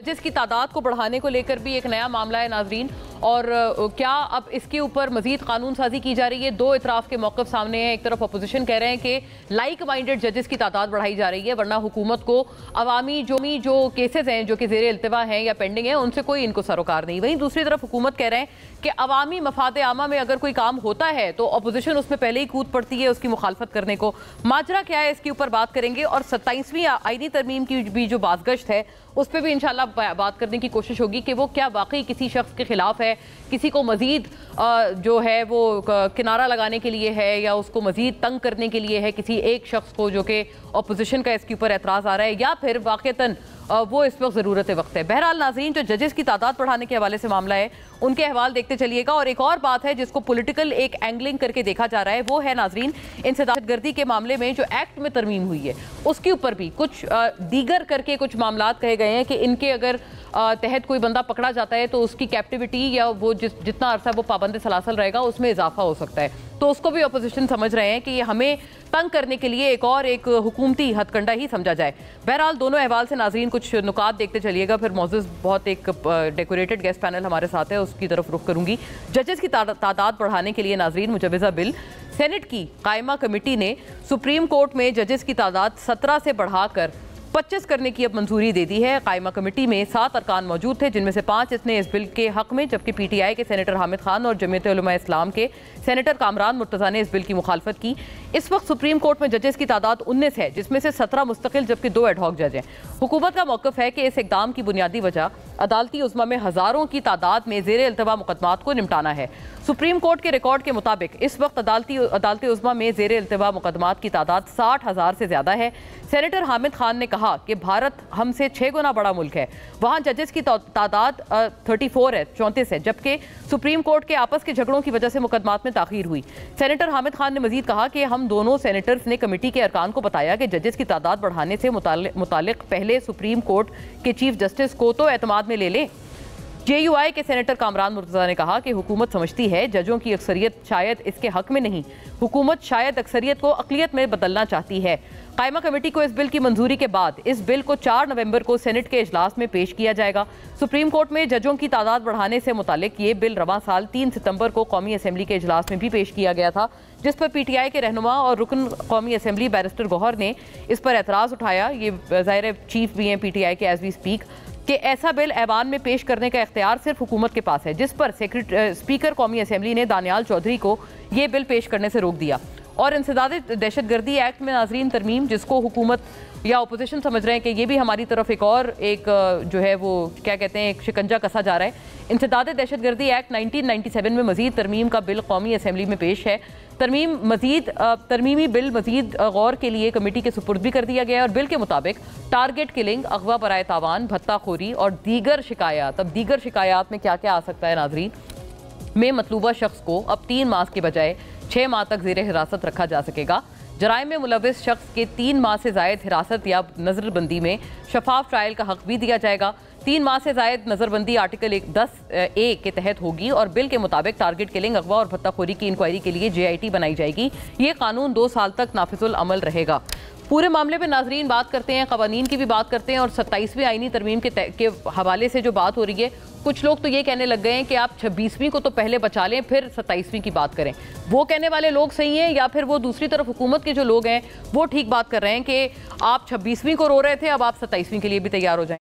जिस की तादाद को बढ़ाने को लेकर भी एक नया मामला है नाजरीन, और क्या अब इसके ऊपर मजीद कानून साजी की जा रही है। दो इतराफ के मौक़िफ़ सामने हैं। एक तरफ अपोजिशन कह रहे हैं कि लाइक माइंडेड जजेस की तादाद बढ़ाई जा रही है, वरना हुकूमत को अवामी जो केसेस हैं जो कि ज़ेरे इल्तिवा हैं या पेंडिंग हैं उनसे कोई इनको सरोकार नहीं। वहीं दूसरी तरफ हुकूमत कह रहे हैं कि अवामी मफाद आमा में अगर कोई काम होता है तो अपोजिशन उसमें पहले ही कूद पड़ती है उसकी मुखालफत करने को। माजरा क्या है इसके ऊपर बात करेंगे, और 27वीं आईनी तरमीम की भी जो बाज़गश्त है उस पर भी इंशाल्लाह बात करने की कोशिश होगी कि वो क्या वाकई किसी शख्स के खिलाफ है, किसी को मजीद जो है वो किनारा लगाने के लिए है या उसको मजीद तंग करने के लिए है, किसी एक शख्स को जो कि अपोजिशन का इसके ऊपर एतराज़ आ रहा है, या फिर वाक़तन वो इस वक्त ज़रूरत वक्त है। बहरहाल नाज़रीन, जो जजेस की तादाद बढ़ाने के हवाले से मामला है उनके अहवाल देखते चलिएगा। और एक और बात है जिसको पॉलिटिकल एक एंगलिंग करके देखा जा रहा है, वो है नाज़रीन दहशतगर्दी के मामले में जो एक्ट में तरमीम हुई है उसके ऊपर भी कुछ दीगर करके कुछ मामलात कहे गए हैं कि इनके अगर तहत कोई बंदा पकड़ा जाता है तो उसकी कैप्टिविटी या वो जितना अरसा वो पाबंद सलासल रहेगा उसमें इजाफा हो सकता है। तो उसको भी अपोजिशन समझ रहे हैं कि ये हमें तंग करने के लिए एक हुकूमती हथकंडा ही समझा जाए। बहरहाल दोनों अहवाल से नाज़रीन कुछ नुकात देखते चलिएगा, फिर मौजूद बहुत एक डेकोरेटेड गेस्ट पैनल हमारे साथ है उसकी तरफ रुख करूंगी। जजेस की तादाद बढ़ाने के लिए नाज़रीन मुजवज़ा बिल सेनेट की कायमा कमेटी ने सुप्रीम कोर्ट में जजेस की तादाद 17 से बढ़ाकर 25 करने की अब मंजूरी दे दी है। कायमा कमेटी में 7 अरकान मौजूद थे, जिनमें से 5 इसने इस बिल के हक में, जबकि PTI के सेनेटर हामिद खान और जमीयत उलमा इस्लाम के सेनेटर कामरान मुर्तज़ा ने इस बिल की मुखालफत की। इस वक्त सुप्रीम कोर्ट में जजेस की तादाद 19 है, जिसमें से 17 मुस्तकिल जबकि 2 एडहॉक जज हैं। हुकूमत का मौक़िफ़ है कि इस इक़दाम की बुनियादी वजह अदालती उज़्मा में हज़ारों की तादाद में ज़ेरे इल्तिवा मुकदमात को निपटाना है। सुप्रीम कोर्ट के रिकॉर्ड के मुताबिक इस वक्त अदालती उज़्मा में ज़ेरे इल्तिवा मुकदमात की तादाद 60,000 से ज़्यादा है। सेनेटर हामिद खान ने कहा कि भारत हमसे 6 गुना बड़ा मुल्क है, वहाँ जजेस की तादाद 34 है, जबकि सुप्रीम कोर्ट के आपस के झगड़ों की वजह से मुकदमात में ताख़ीर हुई। सेनेटर हामिद खान ने मजीद कहा कि हम दोनों सेनेटर्स ने कमेटी के अरकान को बताया कि जजेस की तादाद बढ़ाने से मुतालिक पहले सुप्रीम कोर्ट के चीफ जस्टिस को तो एतमाद में ले लें। JUI के सेनेटर कामरान मुर्तज़ा ने कहा कि हुकूमत समझती है जजों की अक्सरियत शायद इसके हक में नहीं, हुकूमत शायद अक्सरियत को अक़लियत में बदलना चाहती है। कायमा कमेटी को इस बिल की मंजूरी के बाद इस बिल को 4 नवंबर को सेनेट के इजलास में पेश किया जाएगा। सुप्रीम कोर्ट में जजों की तादाद बढ़ाने से मुतालिक ये बिल रवां साल 3 सितंबर को कौमी असम्बली के इजलास में भी पेश किया गया था, जिस पर PTI के रहनुमा और रुकन कौमी असम्बली बैरिस्टर गौहर ने इस पर एतराज़ उठाया। ये ज़ाहिर चीफ भी हैं PTI के एज वी स्पीक कि ऐसा बिल ऐवान में पेश करने का इख्तियार सिर्फ हुकूमत के पास है, जिस पर स्पीकर कौमी असम्बली ने दानियाल चौधरी को ये बिल पेश करने से रोक दिया। और इंसदादे दहशतगर्दी एक्ट में नाजरीन तरमीम, जिसको हुकूमत या अपोजिशन समझ रहे हैं कि ये भी हमारी तरफ एक जो है वो क्या कहते हैं एक शिकंजा कसा जा रहा है। इंसदादे दहशतगर्दी एक्ट 1997 में मजीद तरमीम का बिल कौमी असम्बली में पेश है। तरमीमी बिल मजीद गौर के लिए कमेटी के सुपुर्द भी कर दिया गया है, और बिल के मुताबिक टारगेट किलिंग, अगवा बराए तावान, भत्ताखोरी और दीगर शिकायत, अब दीगर शिकायत में क्या क्या आ सकता है नाजरीन, में मतलूबा शख्स को अब 3 माह के बजाय 6 माह तक ज़ेरे हिरासत रखा जा सकेगा। जराइम में मुलविस शख्स के 3 माह से ज़ायद हिरासत या नज़रबंदी में शफाफ ट्रायल का हक भी दिया जाएगा। 3 माह से ज़ायद नज़रबंदी आर्टिकल 10A के तहत होगी, और बिल के मुताबिक टारगेट किलिंग, अगवा और भत्ताखोरी की इंक्वायरी के लिए JIT बनाई जाएगी। ये कानून 2 साल तक नाफिजुल अमल रहेगा। पूरे मामले में नाजरीन बात करते हैं, क़वानीन की भी बात करते हैं, और 27वीं आईनी तरमीम के हवाले से जो बात हो रही है, कुछ लोग तो ये कहने लग गए हैं कि आप 26वीं को तो पहले बचा लें फिर 27वीं की बात करें। वो कहने वाले लोग सही हैं, या फिर वो दूसरी तरफ हुकूमत के जो लोग हैं वो ठीक बात कर रहे हैं कि आप 26वीं को रो रहे थे, अब आप 27वीं के लिए भी तैयार हो जाएं।